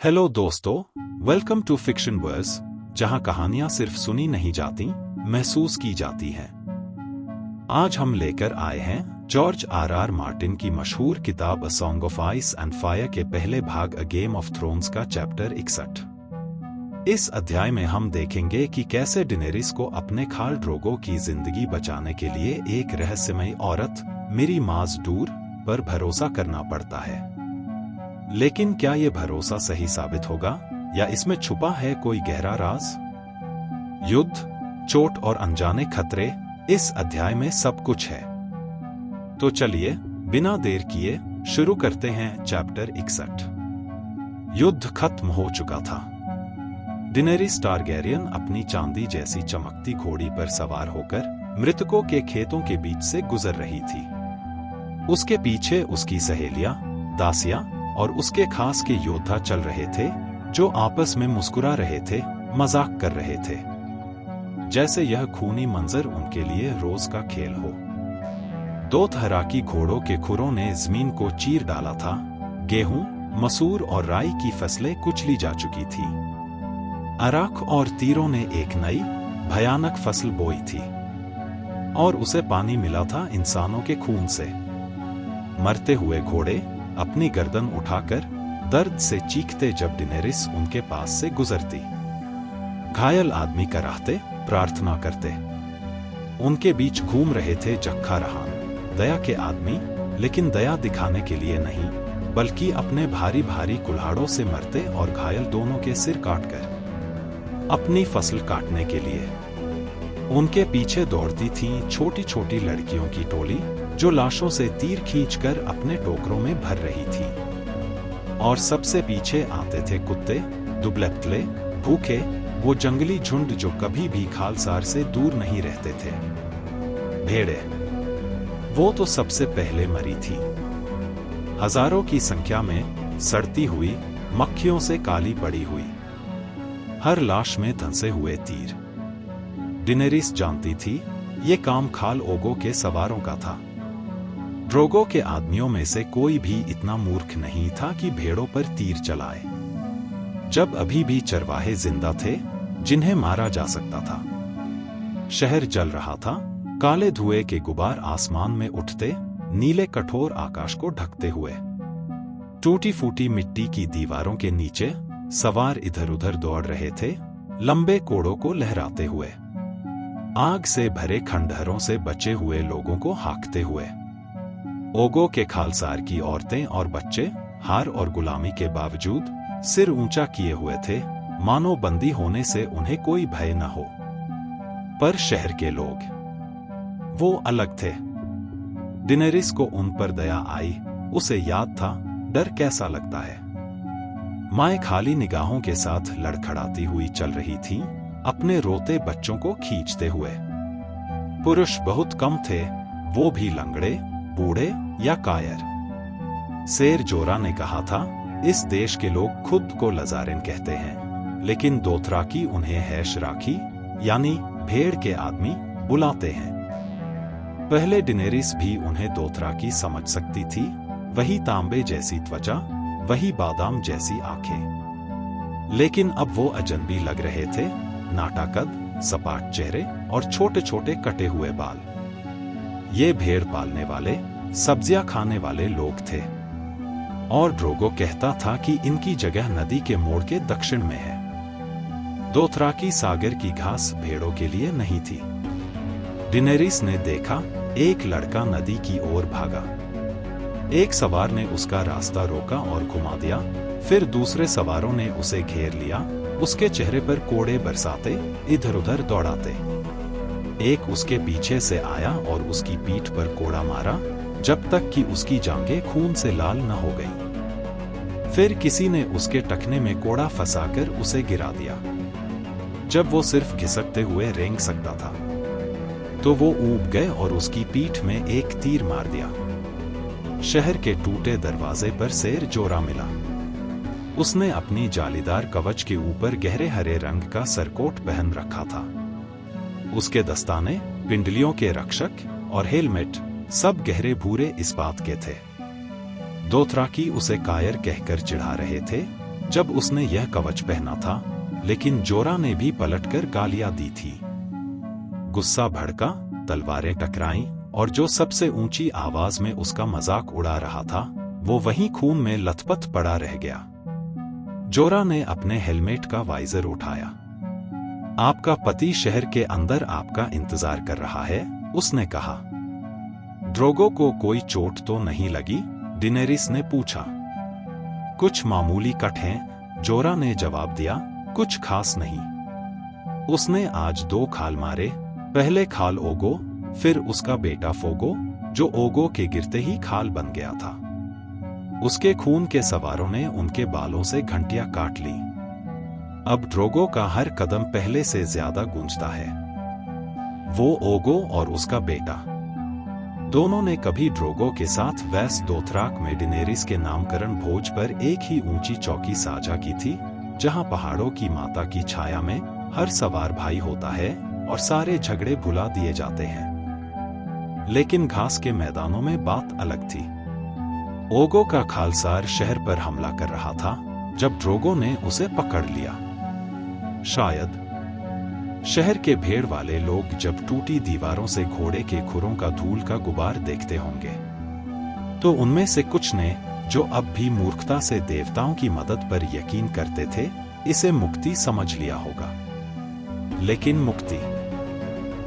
Hello दोस्तों, welcome to fiction verse, जहां कहानियां सिर्फ सुनी नहीं जाती, महसूस की जाती हैं। आज हम लेकर आए हैं जॉर्ज आर मार्टिन की मशहूर किताब a song of ice and fire के पहले भाग अ गेम ऑफ थ्रोन्स का चैप्टर 61। इस अध्याय में हम देखेंगे कि कैसे डेनेरिस को अपने खाल ड्रोगो की जिंदगी बचाने के लिए एक रहस्यमयी औरत मिरी माज डूर पर भरोसा करना पड़ता है। लेकिन क्या ये भरोसा सही साबित होगा या इसमें छुपा है कोई गहरा राज? युद्ध, चोट और अनजाने खतरे, इस अध्याय में सब कुछ है। तो चलिए बिना देर किए शुरू करते हैं चैप्टर 61। युद्ध खत्म हो चुका था। डेनेरिस टारगैरियन अपनी चांदी जैसी चमकती घोड़ी पर सवार होकर मृतकों के खेतों के बीच से गुजर रही थी। उसके पीछे उसकी सहेलियां, दासियां और उसके खास के योद्धा चल रहे थे, जो आपस में मुस्कुरा रहे थे, मजाक कर रहे थे, जैसे यह खूनी मंजर उनके लिए रोज का खेल हो। दो तहराकी घोड़ों के खुरों ने जमीन को चीर डाला था। गेहूं, मसूर और राई की फसलें कुचली जा चुकी थी। अराक और तीरों ने एक नई भयानक फसल बोई थी और उसे पानी मिला था इंसानों के खून से। मरते हुए घोड़े अपनी गर्दन उठाकर दर्द से चीखते जब डेनेरिस उनके पास से गुजरती। घायल आदमी कराहते, प्रार्थना करते। उनके बीच घूम रहे थे जक्खा रहान, दया के आदमी, लेकिन दया दिखाने के लिए नहीं, बल्कि अपने भारी भारी कुल्हाड़ों से मरते और घायल दोनों के सिर काटकर अपनी फसल काटने के लिए। उनके पीछे दौड़ती थी छोटी छोटी लड़कियों की टोली, जो लाशों से तीर खींचकर अपने टोकरों में भर रही थी। और सबसे पीछे आते थे कुत्ते, दुबले-पतले, भूखे, वो जंगली झुंड जो कभी भी खालसार से दूर नहीं रहते थे। भेड़ें, वो तो सबसे पहले मरी थी, हजारों की संख्या में, सड़ती हुई, मक्खियों से काली पड़ी हुई, हर लाश में धंसे हुए तीर। डेनेरिस जानती थी ये काम खाल ओगो के सवारों का था। ड्रोगो के आदमियों में से कोई भी इतना मूर्ख नहीं था कि भेड़ों पर तीर चलाए, जब अभी भी चरवाहे जिंदा थे जिन्हें मारा जा सकता था। शहर जल रहा था, काले धुएं के गुबार आसमान में उठते, नीले कठोर आकाश को ढकते हुए। टूटी फूटी मिट्टी की दीवारों के नीचे सवार इधर उधर दौड़ रहे थे, लंबे कोड़ों को लहराते हुए, आग से भरे खंडहरों से बचे हुए लोगों को हाँकते हुए। ओगो के खालसार की औरतें और बच्चे हार और गुलामी के बावजूद सिर ऊंचा किए हुए थे, मानो बंदी होने से उन्हें कोई भय न हो। पर शहर के लोग, वो अलग थे। डेनेरिस को उन पर दया आई। उसे याद था डर कैसा लगता है। माए खाली निगाहों के साथ लड़खड़ाती हुई चल रही थीं, अपने रोते बच्चों को खींचते हुए। पुरुष बहुत कम थे, वो भी लंगड़े, बूढ़े या कायर। शेर जोरा ने कहा था, इस देश के लोग खुद को लजारिन कहते हैं, लेकिन दोथराकी उन्हें हैश राखी यानी भेड़ के आदमी बुलाते हैं। पहले डेनेरिस भी उन्हें दोथराकी समझ सकती थी, वही तांबे जैसी त्वचा, वही बादाम जैसी आंखें। लेकिन अब वो अजनबी लग रहे थे, नाटा कद, सपाट चेहरे और छोटे छोटे कटे हुए बाल। ये भेड़ पालने वाले, सब्जियां खाने वाले लोग थे। और ड्रोगो कहता था कि इनकी जगह नदी के मोड़ के दक्षिण में है। दोथराकी सागर की घास भेड़ों के लिए नहीं थी। डेनेरिस ने देखा, एक लड़का नदी की ओर भागा। एक सवार ने उसका रास्ता रोका और घुमा दिया, फिर दूसरे सवारों ने उसे घेर लिया, उसके चेहरे पर कोड़े बरसाते, इधर उधर दौड़ाते। एक उसके पीछे से आया और उसकी पीठ पर कोड़ा मारा, जब तक कि उसकी जांघें खून से लाल न हो गईं। फिर किसी ने उसके टखने में कोड़ा फंसाकर उसे गिरा दिया। जब वो सिर्फ घिसकते हुए रेंग सकता था, तो वो ऊब गए और उसकी पीठ में एक तीर मार दिया। शहर के टूटे दरवाजे पर शेर जोरा मिला। उसने अपनी जालीदार कवच के ऊपर गहरे हरे रंग का सरकोट पहन रखा था। उसके दस्ताने, पिंडलियों के रक्षक और हेलमेट सब गहरे भूरे इस्पात के थे। दोथराकी उसे कायर कहकर चिढ़ा रहे थे, जब उसने यह कवच पहना था, लेकिन जोरा ने भी पलटकर गालियां दी थी। गुस्सा भड़का, तलवारें टकराईं, और जो सबसे ऊंची आवाज में उसका मजाक उड़ा रहा था, वो वहीं खून में लथपथ पड़ा रह गया। जोरा ने अपने हेलमेट का वाइजर उठाया। आपका पति शहर के अंदर आपका इंतजार कर रहा है, उसने कहा। ड्रोगो को कोई चोट तो नहीं लगी? डेनेरिस ने पूछा। कुछ मामूली कट हैं, जोरा ने जवाब दिया, कुछ खास नहीं। उसने आज 2 खाल मारे, पहले खाल ओगो, फिर उसका बेटा फोगो, जो ओगो के गिरते ही खाल बन गया था। उसके खून के सवारों ने उनके बालों से घंटियां काट ली। अब ड्रोगो का हर कदम पहले से ज्यादा गूंजता है। वो ओगो और उसका बेटा दोनों ने कभी ड्रोगो के साथ वेस्ट दोथराक में डेनेरिस के नामकरण भोज पर एक ही ऊंची चौकी साझा की थी, जहां पहाड़ों की माता की छाया में हर सवार भाई होता है और सारे झगड़े भुला दिए जाते हैं। लेकिन घास के मैदानों में बात अलग थी। ओगो का खालसार शहर पर हमला कर रहा था जब ड्रोगो ने उसे पकड़ लिया। शायद शहर के भेड़ वाले लोग जब टूटी दीवारों से घोड़े के खुरों का धूल का गुबार देखते होंगे, तो उनमें से कुछ ने, जो अब भी मूर्खता से देवताओं की मदद पर यकीन करते थे, इसे मुक्ति समझ लिया होगा। लेकिन मुक्ति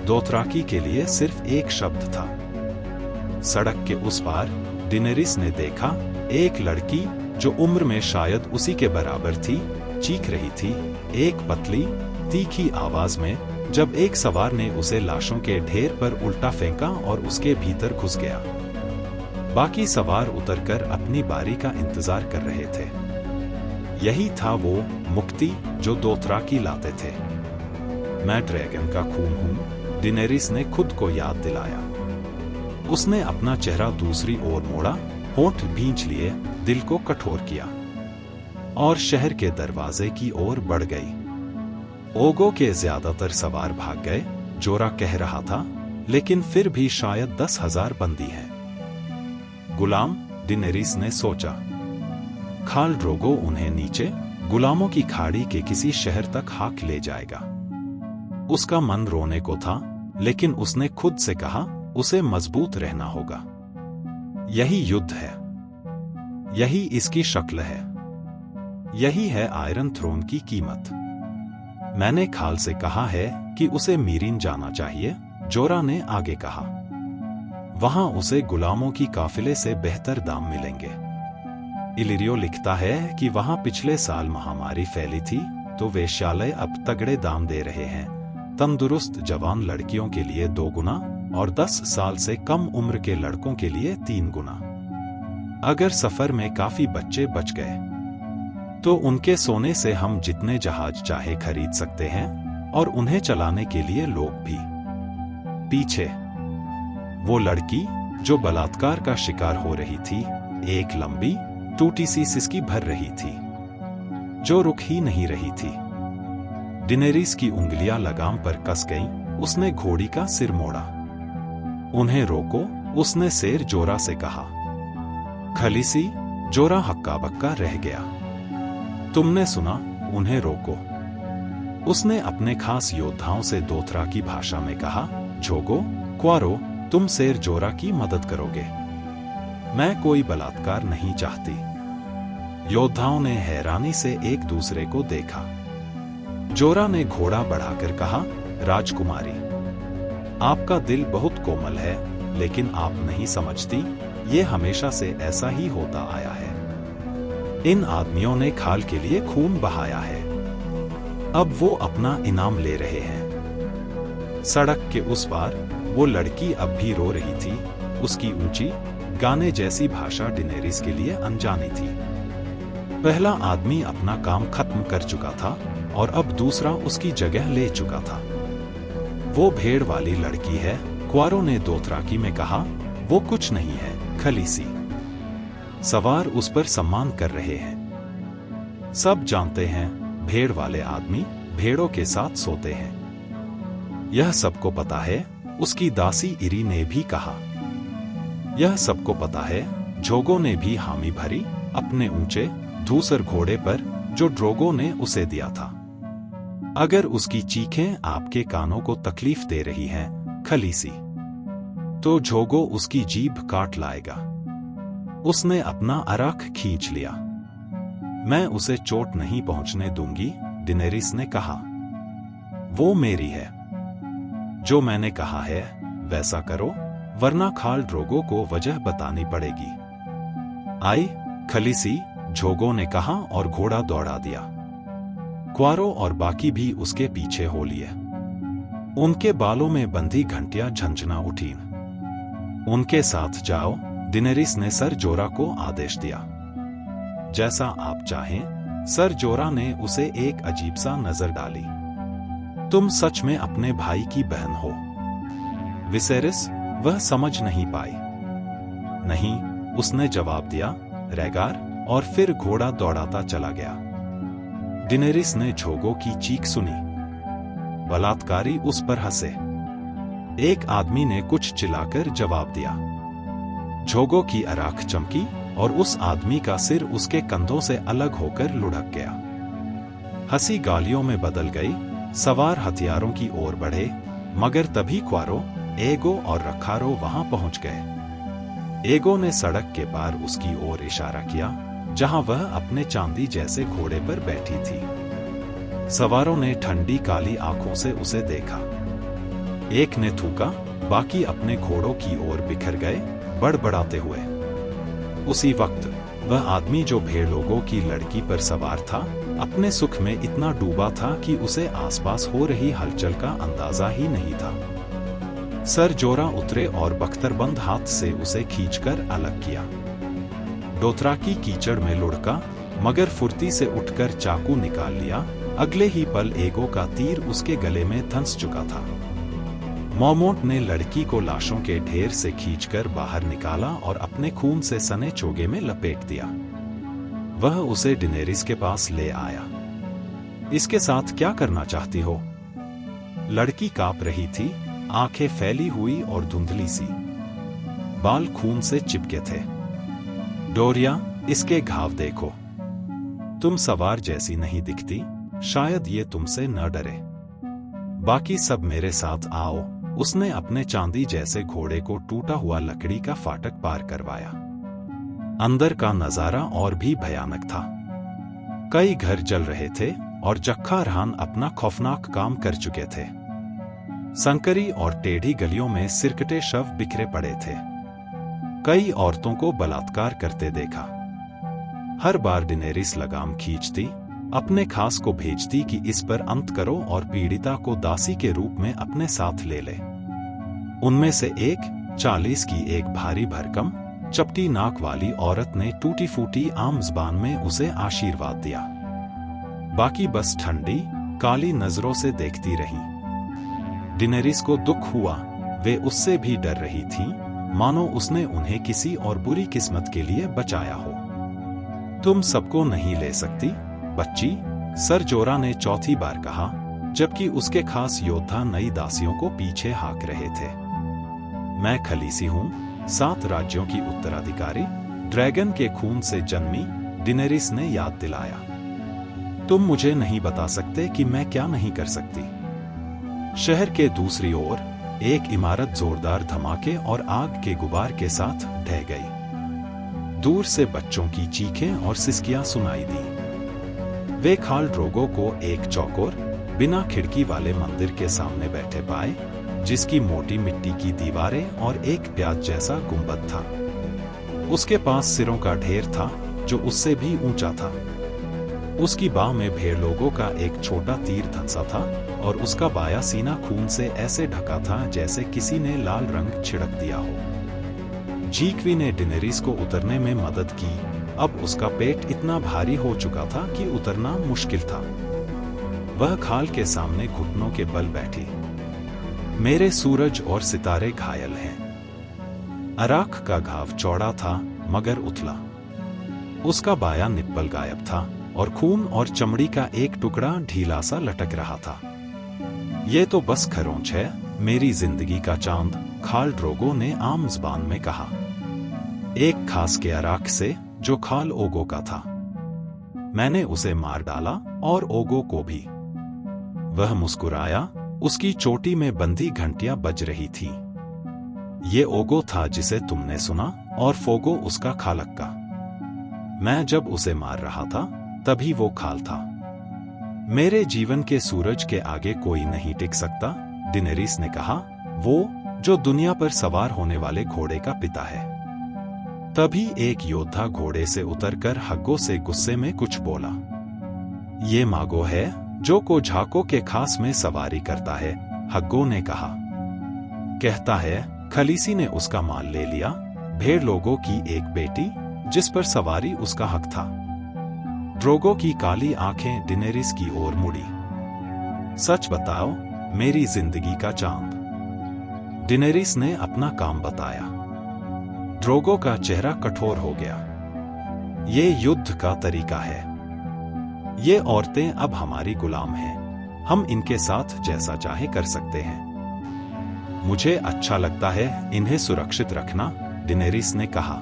दोथराकी के लिए सिर्फ एक शब्द था। सड़क के उस पार डेनेरिस ने देखा एक लड़की, जो उम्र में शायद उसी के बराबर थी, चीख रही थी, एक पतली तीखी आवाज में, जब एक सवार ने उसे लाशों के ढेर पर उल्टा फेंका और उसके भीतर घुस गया। बाकी सवार उतरकर अपनी बारी का इंतजार कर रहे थे। यही था वो मुक्ति जो दोथराकी लाते थे। मैं ड्रैगन का खून हूं, डेनेरिस ने खुद को याद दिलाया। उसने अपना चेहरा दूसरी ओर मोड़ा, होंठ भींच लिए, दिल को कठोर किया और शहर के दरवाजे की ओर बढ़ गई। ओगो के ज्यादातर सवार भाग गए, जोरा कह रहा था, लेकिन फिर भी शायद 10,000 बंदी हैं। गुलाम, डेनेरिस ने सोचा। खाल ड्रोगो उन्हें नीचे गुलामों की खाड़ी के किसी शहर तक हाक ले जाएगा। उसका मन रोने को था, लेकिन उसने खुद से कहा, उसे मजबूत रहना होगा। यही युद्ध है, यही इसकी शक्ल है, यही है आयरन थ्रोन की कीमत। मैंने खाल से कहा है कि उसे मीरिन जाना चाहिए, जोरा ने आगे कहा। वहां उसे गुलामों की काफिले से बेहतर दाम मिलेंगे। इलिरियो लिखता है कि वहां पिछले साल महामारी फैली थी, तो वेश्यालय अब तगड़े दाम दे रहे हैं, तंदुरुस्त जवान लड़कियों के लिए 2 गुना और 10 साल से कम उम्र के लड़कों के लिए 3 गुना। अगर सफर में काफी बच्चे बच गए, तो उनके सोने से हम जितने जहाज चाहे खरीद सकते हैं, और उन्हें चलाने के लिए लोग भी। पीछे वो लड़की जो बलात्कार का शिकार हो रही थी, एक लंबी टूटी सी सिसकी भर रही थी, जो रुक ही नहीं रही थी। डेनेरिस की उंगलियां लगाम पर कस गईं, उसने घोड़ी का सिर मोड़ा। उन्हें रोको, उसने शेर जोरा से कहा। खलीसी, जोरा हक्का बक्का रह गया। तुमने सुना, उन्हें रोको। उसने अपने खास योद्धाओं से दोथराकी भाषा में कहा, झोगो, क्वारो, तुम शेर जोरा की मदद करोगे। मैं कोई बलात्कार नहीं चाहती। योद्धाओं ने हैरानी से एक दूसरे को देखा। जोरा ने घोड़ा बढ़ाकर कहा, राजकुमारी, आपका दिल बहुत कोमल है, लेकिन आप नहीं समझती, ये हमेशा से ऐसा ही होता आया है। इन आदमियों ने खाल के लिए खून बहाया है, अब वो अपना इनाम ले रहे हैं। सड़क के उस पार वो लड़की अब भी रो रही थी। उसकी ऊंची गाने जैसी भाषा डेनेरिस के लिए अनजानी थी। पहला आदमी अपना काम खत्म कर चुका था और अब दूसरा उसकी जगह ले चुका था। वो भेड़ वाली लड़की है, क्वारो ने दोथराकी में कहा। वो कुछ नहीं है, खलीसी। सवार उस पर सम्मान कर रहे हैं। सब जानते हैं, भेड़ वाले आदमी भेड़ों के साथ सोते हैं। यह सबको पता है, उसकी दासी इरी ने भी कहा। यह सबको पता है, झोगो ने भी हामी भरी। अपने ऊंचे धूसर घोड़े पर जो ड्रोगो ने उसे दिया था। अगर उसकी चीखें आपके कानों को तकलीफ दे रही हैं, खलीसी, तो ड्रोगो उसकी जीभ काट लाएगा। उसने अपना अराक खींच लिया। मैं उसे चोट नहीं पहुंचने दूंगी, डेनेरिस ने कहा। वो मेरी है। जो मैंने कहा है वैसा करो, वरना खाल ड्रोगो को वजह बतानी पड़ेगी। आई, खलीसी, ड्रोगो ने कहा और घोड़ा दौड़ा दिया। क्वारो और बाकी भी उसके पीछे हो लिए। उनके बालों में बंधी घंटियां झंझना उठीं। उनके साथ जाओ, डेनेरिस ने सर जोरा को आदेश दिया। जैसा आप चाहें, सर जोरा ने उसे एक अजीब सा नजर डाली। तुम सच में अपने भाई की बहन हो? विसेरिस, वह समझ नहीं पाई। नहीं, उसने जवाब दिया, रेगार, और फिर घोड़ा दौड़ाता चला गया। डेनेरिस ने ड्रोगो की चीख सुनी। बलात्कारी उस पर हंसे। एक आदमी ने कुछ चिल्लाकर जवाब दिया। ड्रोगो की आंख चमकी और उस आदमी का सिर उसके कंधों से अलग होकर लुढ़क गया। हंसी गालियों में बदल गई। सवार हथियारों की ओर बढ़े, मगर तभी क्वारो, एगो और रखारो वहां पहुंच गए। एगो ने सड़क के पार उसकी ओर इशारा किया, जहां वह अपने चांदी जैसे घोड़े पर बैठी थी। सवारों ने ठंडी काली आंखों से उसे देखा। एक ने थूका, बाकी अपने घोड़ों की ओर बिखर गए, बड़बड़ाते हुए। उसी वक्त वह आदमी जो भेड़ लोगों की लड़की पर सवार था, अपने सुख में इतना डूबा था कि उसे आसपास हो रही हलचल का अंदाजा ही नहीं था। सर जोरा उतरे और बख्तरबंद हाथ से उसे खींचकर अलग किया। डोथराकी कीचड़ में लुढ़का, मगर फुर्ती से उठकर चाकू निकाल लिया। अगले ही पल एगो का तीर उसके गले में धंस चुका था। मोमोंट ने लड़की को लाशों के ढेर से खींचकर बाहर निकाला और अपने खून से सने चोगे में लपेट दिया। वह उसे डेनेरिस के पास ले आया। इसके साथ क्या करना चाहती हो? लड़की कांप रही थी, आंखें फैली हुई और धुंधली सी। बाल खून से चिपके थे। डोरिया, इसके घाव देखो। तुम सवार जैसी नहीं दिखती, शायद ये तुमसे न डरे। बाकी सब मेरे साथ आओ। उसने अपने चांदी जैसे घोड़े को टूटा हुआ लकड़ी का फाटक पार करवाया। अंदर का नजारा और भी भयानक था। कई घर जल रहे थे और जक्खा रहान अपना खौफनाक काम कर चुके थे। संकरी और टेढ़ी गलियों में सिरकटे शव बिखरे पड़े थे। कई औरतों को बलात्कार करते देखा। हर बार डेनेरिस लगाम खींचती, अपने खास को भेजती कि इस पर अंत करो और पीड़िता को दासी के रूप में अपने साथ ले ले। उनमें से एक 40 की एक भारी भरकम चपटी नाक वाली औरत ने टूटी फूटी आम ज़बान में उसे आशीर्वाद दिया। बाकी बस ठंडी काली नजरों से देखती रहीं। डेनेरिस को दुख हुआ, वे उससे भी डर रही थीं, मानो उसने उन्हें किसी और बुरी किस्मत के लिए बचाया हो। तुम सबको नहीं ले सकती बच्ची, सर जोरा ने चौथी बार कहा, जबकि उसके खास योद्धा नई दासियों को पीछे हाँक रहे थे। मैं खलीसी हूं, 7 राज्यों की उत्तराधिकारी, ड्रैगन के खून से जन्मी, डेनेरिस ने याद दिलाया। तुम मुझे नहीं बता सकते कि मैं क्या नहीं कर सकती। शहर के दूसरी ओर एक इमारत जोरदार धमाके और आग के गुबार के साथ ढह गई। दूर से बच्चों की चीखें और सिसकियां सुनाई दी। वे खाल ड्रोगो को एक चौकोर, बिना खिड़की वाले मंदिर के सामने बैठे पाए, जिसकी मोटी मिट्टी की दीवारें और एक प्याज जैसा गुंबद था। उसके पास सिरों का ढेर था, जो उससे भी ऊंचा था। उसकी बाह में भेड़ लोगों का एक छोटा तीर धंसा था और उसका बायां सीना खून से ऐसे ढका था जैसे किसी ने लाल रंग छिड़क दिया हो। झीकवी ने डेनेरिस को उतरने में मदद की। अब उसका पेट इतना भारी हो चुका था कि उतरना मुश्किल था। वह खाल के सामने घुटनों के बल बैठी। मेरे सूरज और सितारे घायल हैं। अराक का घाव चौड़ा था मगर उथला। उसका बायां निप्पल गायब था और खून और चमड़ी का एक टुकड़ा ढीला सा लटक रहा था। ये तो बस खरोंच है, मेरी जिंदगी का चांद, खाल ड्रोगो ने आम ज़बान में कहा। एक खास के अराक से जो खाल ओगो का था। मैंने उसे मार डाला और ओगो को भी। वह मुस्कुराया, उसकी चोटी में बंधी घंटियां बज रही थी। ये ओगो था जिसे तुमने सुना, और फोगो उसका खालक्का। मैं जब उसे मार रहा था तभी वो खाल था। मेरे जीवन के सूरज के आगे कोई नहीं टिक सकता, डेनेरिस ने कहा, वो जो दुनिया पर सवार होने वाले घोड़े का पिता है। तभी एक योद्धा घोड़े से उतरकर हग्गो से गुस्से में कुछ बोला। ये मागो है जो को झाको के खास में सवारी करता है, हग्गो ने कहा। कहता है खलीसी ने उसका माल ले लिया, भेड़ लोगों की एक बेटी जिस पर सवारी उसका हक था। ड्रोगो की काली आंखें डेनेरिस की ओर मुड़ी। सच बताओ, मेरी जिंदगी का चांद। डेनेरिस ने अपना काम बताया। ड्रोगो का चेहरा कठोर हो गया। ये युद्ध का तरीका है। ये औरतें अब हमारी गुलाम हैं। हम इनके साथ जैसा चाहे कर सकते हैं। मुझे अच्छा लगता है इन्हें सुरक्षित रखना, डेनेरिस ने कहा।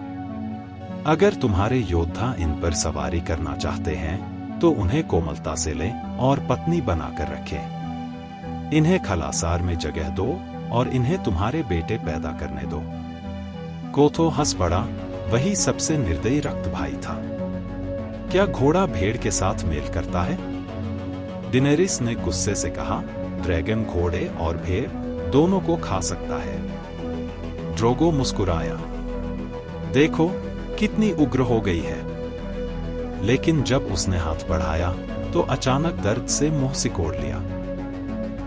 अगर तुम्हारे योद्धा इन पर सवारी करना चाहते हैं तो उन्हें कोमलता से लें और पत्नी बनाकर रखें। इन्हें खलासार में जगह दो और इन्हें तुम्हारे बेटे पैदा करने दो। कोथो हंस पड़ा, वही सबसे निर्दयी रक्त भाई था। क्या घोड़ा भेड़ के साथ मेल करता है? डेनेरिस ने गुस्से से कहा, ड्रैगन घोड़े और भेड़ दोनों को खा सकता है। ड्रोगो मुस्कुराया। देखो कितनी उग्र हो गई है। लेकिन जब उसने हाथ बढ़ाया तो अचानक दर्द से मुंह सिकोड़ लिया।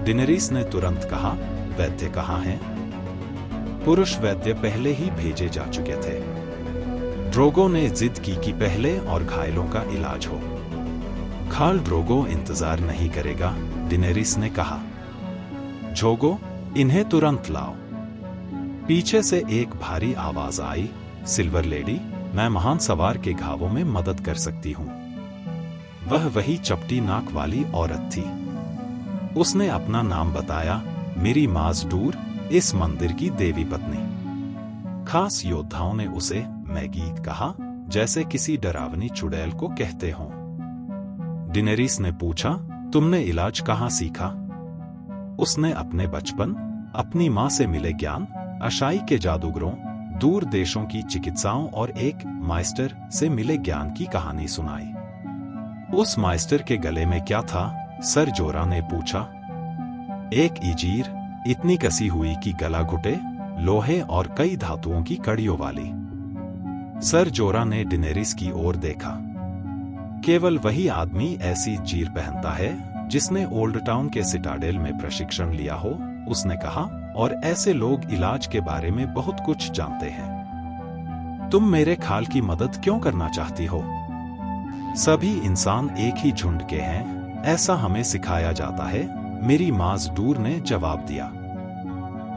डेनेरिस ने तुरंत कहा, वैद्य कहाँ हैं? पुरुष वैद्य पहले ही भेजे जा चुके थे। ड्रोगो ने जिद की कि पहले और घायलों का इलाज हो। खाल ड्रोगो इंतजार नहीं करेगा, डेनेरिस ने कहा। झोगो, इन्हें तुरंत लाओ। पीछे से एक भारी आवाज आई, सिल्वर लेडी, मैं महान सवार के घावों में मदद कर सकती हूं। वह वही चपटी नाक वाली औरत थी। उसने अपना नाम बताया, मेरी माज़डूर, इस मंदिर की देवी पत्नी। खास योद्धाओं ने उसे मैगीत कहा, जैसे किसी डरावनी चुड़ैल को कहते हों। डेनेरिस ने पूछा, तुमने इलाज कहाँ सीखा? उसने अपने बचपन, अपनी माँ से मिले ज्ञान, अशाई के जादूगरों, दूर देशों की चिकित्साओं और एक माइस्टर से मिले ज्ञान की कहानी सुनाई। उस माइस्टर के गले में क्या था? सर जोरा ने पूछा। एक इंजीर, इतनी कसी हुई कि गला घुटे, लोहे और कई धातुओं की कड़ियों वाली। सर जोरा ने डेनेरिस की ओर देखा। केवल वही आदमी ऐसी चीर पहनता है जिसने ओल्ड टाउन के सिटाडेल में प्रशिक्षण लिया हो, उसने कहा, और ऐसे लोग इलाज के बारे में बहुत कुछ जानते हैं। तुम मेरे खाल की मदद क्यों करना चाहती हो? सभी इंसान एक ही झुंड के हैं, ऐसा हमें सिखाया जाता है, मेरी माज़डूर ने जवाब दिया।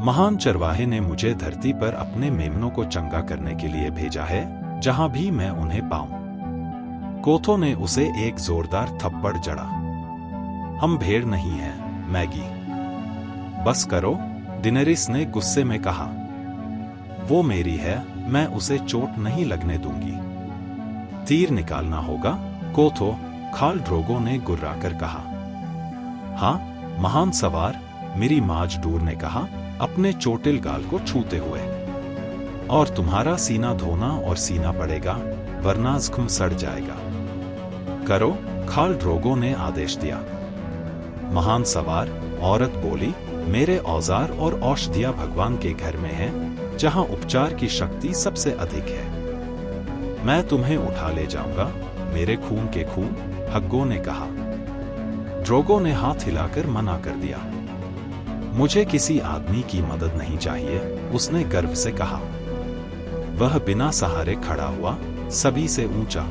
महान चरवाहे ने मुझे धरती पर अपने मेमनों को चंगा करने के लिए भेजा है, जहां भी मैं उन्हें पाऊं। कोथो ने उसे एक जोरदार थप्पड़ जड़ा। हम भेड़ नहीं हैं, मैगी। बस करो, डेनेरिस ने गुस्से में कहा। वो मेरी है, मैं उसे चोट नहीं लगने दूंगी। तीर निकालना होगा, कोथो, खाल ड्रोगो ने गुर्राकर कहा। हाँ, महान सवार, मेरी माज़डूर ने कहा, अपने चोटिल गाल को छूते हुए। और तुम्हारा सीना धोना और सीना पड़ेगा, वरना ज़ख्म सड़ जाएगा। करो, खाल ड्रोगो ने आदेश दिया। महान सवार, औरत बोली, मेरे औजार और औषधियां भगवान के घर में हैं, जहां उपचार की शक्ति सबसे अधिक है। मैं तुम्हें उठा ले जाऊंगा, मेरे खून के खून, हग्गो ने कहा। ड्रोगो ने हाथ हिलाकर मना कर दिया। मुझे किसी आदमी की मदद नहीं चाहिए, उसने गर्व से कहा। वह बिना सहारे खड़ा हुआ, सभी से ऊंचा।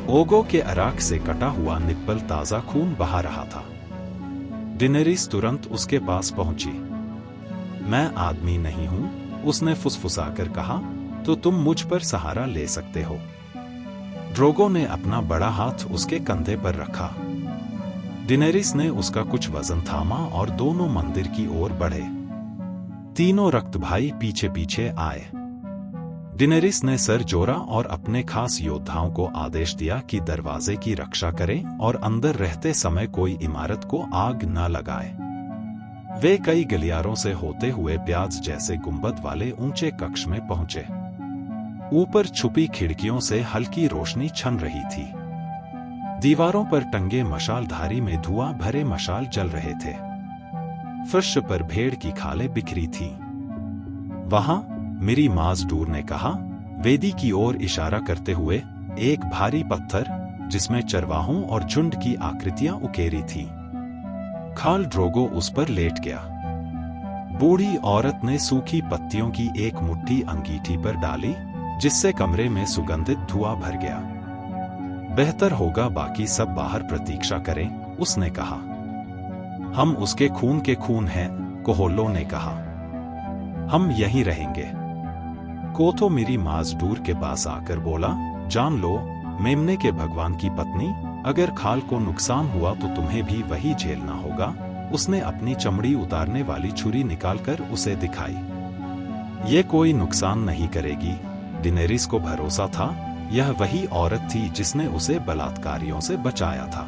ओगो के अराक से कटा हुआ निप्पल ताजा खून बहा रहा था। डेनेरिस तुरंत उसके पास पहुंची। मैं आदमी नहीं हूं, उसने फुसफुसाकर कहा, तो तुम मुझ पर सहारा ले सकते हो। ड्रोगो ने अपना बड़ा हाथ उसके कंधे पर रखा। डेनेरिस ने उसका कुछ वजन थामा और दोनों मंदिर की ओर बढ़े। तीनों रक्त भाई पीछे पीछे आए। डिनेरिस ने सर जोड़ा और अपने खास योद्धाओं को आदेश दिया कि दरवाजे की रक्षा करें और अंदर रहते समय कोई इमारत को आग न लगाए। वे कई गलियारों से होते हुए प्याज जैसे गुंबद वाले ऊंचे कक्ष में पहुंचे। ऊपर छुपी खिड़कियों से हल्की रोशनी छन रही थी। दीवारों पर टंगे मशालधारी में धुआं भरे मशाल जल रहे थे। फर्श पर भेड़ की खालें बिखरी थी। वहां मेरी माज़डूर ने कहा, वेदी की ओर इशारा करते हुए, एक भारी पत्थर जिसमें चरवाहों और झुंड की आकृतियां उकेरी थी। खाल ड्रोगो उस पर लेट गया। बूढ़ी औरत ने सूखी पत्तियों की एक मुट्ठी अंगीठी पर डाली, जिससे कमरे में सुगंधित धुआं भर गया। बेहतर होगा बाकी सब बाहर प्रतीक्षा करें, उसने कहा। हम उसके खून के खून हैं, कोहोलो ने कहा। हम यहीं रहेंगे। कोथो मेरी माज़डूर के पास आकर बोला, जान लो मेमने के भगवान की पत्नी, अगर खाल को नुकसान हुआ तो तुम्हें भी वही झेलना होगा। उसने अपनी चमड़ी उतारने वाली छुरी निकालकर उसे दिखाई। ये कोई नुकसान नहीं करेगी। डिनेरिस को भरोसा था, यह वही औरत थी जिसने उसे बलात्कारियों से बचाया था।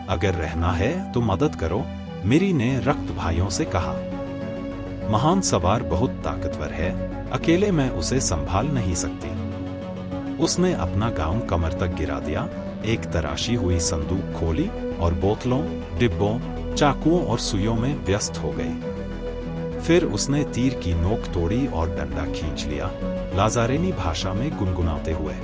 अगर रहना है तो मदद करो, मेरी ने रक्त भाइयों से कहा। महान सवार बहुत ताकतवर है, अकेले मैं उसे संभाल नहीं सकती। उसने अपना गाउन कमर तक गिरा दिया, एक तराशी हुई संदूक खोली और बोतलों, डिब्बों, चाकुओं और सुइयों में व्यस्त हो गई। फिर उसने तीर की नोक तोड़ी और डंडा खींच लिया, लाज़ारेनी भाषा में गुनगुनाते हुए।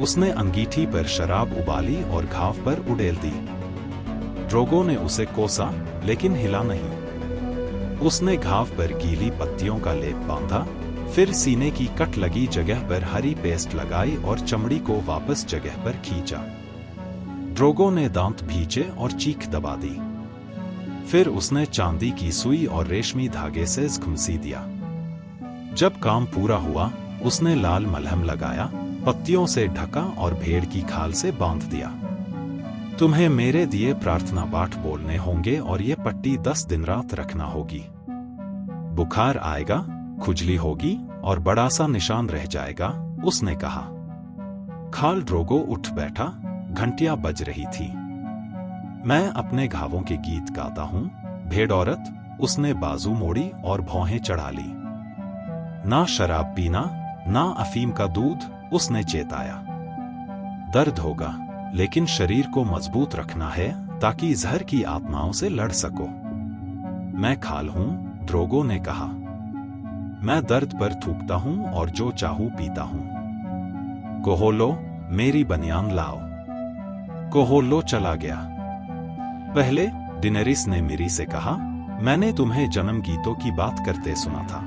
उसने अंगीठी पर शराब उबाली और घाव पर उड़ेल दी। ड्रोगो ने उसे कोसा, लेकिन हिला नहीं। उसने घाव पर गीली पत्तियों का लेप बांधा, फिर सीने की कट लगी जगह पर हरी पेस्ट लगाई और चमड़ी को वापस जगह पर खींचा। ड्रोगो ने दांत भींचे और चीख दबा दी। फिर उसने चांदी की सुई और रेशमी धागे से घुमसी दिया। जब काम पूरा हुआ, उसने लाल मलहम लगाया, पत्तियों से ढका और भेड़ की खाल से बांध दिया। तुम्हें मेरे दिए प्रार्थना पाठ बोलने होंगे और ये पट्टी 10 दिन रात रखना होगी। बुखार आएगा, खुजली होगी और बड़ा सा निशान रह जाएगा, उसने कहा। खाल ड्रोगो उठ बैठा, घंटियां बज रही थी। मैं अपने घावों के गीत गाता हूं, भेड़ औरत, उसने बाजू मोड़ी और भौहें चढ़ा ली। ना शराब पीना, ना अफीम का दूध, उसने चेताया। दर्द होगा, लेकिन शरीर को मजबूत रखना है ताकि जहर की आत्माओं से लड़ सको। मैं खाल हूं, ड्रोगो ने कहा। मैं दर्द पर थूकता हूं और जो चाहूं पीता हूं। कोहोलो, मेरी बनियान लाओ। कोहोलो चला गया। पहले डिनेरिस ने मिरी से कहा, मैंने तुम्हें जन्म गीतों की बात करते सुना था।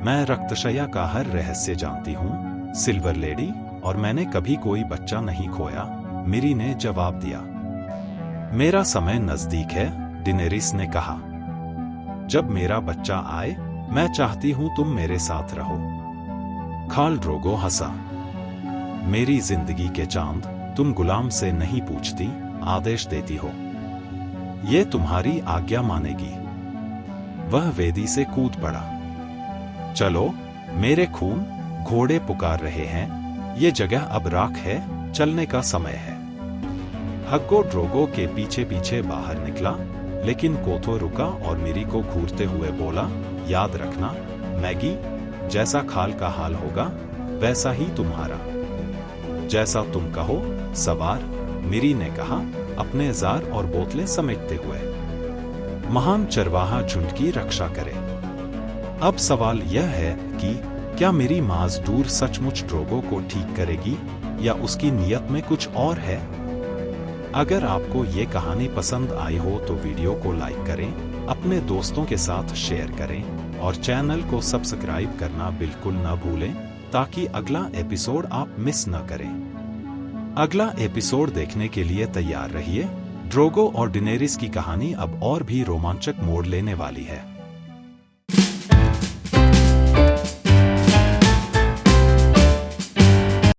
मैं रक्तशया का हर रहस्य जानती हूं, सिल्वर लेडी, और मैंने कभी कोई बच्चा नहीं खोया, मिरी ने जवाब दिया। मेरा समय नजदीक है, डिनेरिस ने कहा। जब मेरा बच्चा आए, मैं चाहती हूं तुम मेरे साथ रहो। खाल ड्रोगो हंसा। मेरी जिंदगी के चांद, तुम गुलाम से नहीं पूछती, आदेश देती हो। ये तुम्हारी आज्ञा मानेगी। वह वेदी से कूद पड़ा। चलो, मेरे खून, घोड़े पुकार रहे हैं, ये जगह अब राख है, चलने का समय है। हग्गो ड्रोगो के पीछे पीछे बाहर निकला, लेकिन कोथो रुका और मिरी को घूरते हुए बोला, याद रखना, मैगी, जैसा खाल का हाल होगा, वैसा ही तुम्हारा। जैसा तुम कहो, सवार, मिरी ने कहा, अपने जार और बोतलें समेटते हुए। महान चरवाहा झुंड की रक्षा करे। अब सवाल यह है कि क्या मेरी माज़डूर सचमुच ड्रोगो को ठीक करेगी या उसकी नीयत में कुछ और है? अगर आपको ये कहानी पसंद आई हो तो वीडियो को लाइक करें, अपने दोस्तों के साथ शेयर करें और चैनल को सब्सक्राइब करना बिल्कुल न भूलें ताकि अगला एपिसोड आप मिस न करें। अगला एपिसोड देखने के लिए तैयार रहिए। ड्रोगो और डिनेरिस की कहानी अब और भी रोमांचक मोड़ लेने वाली है।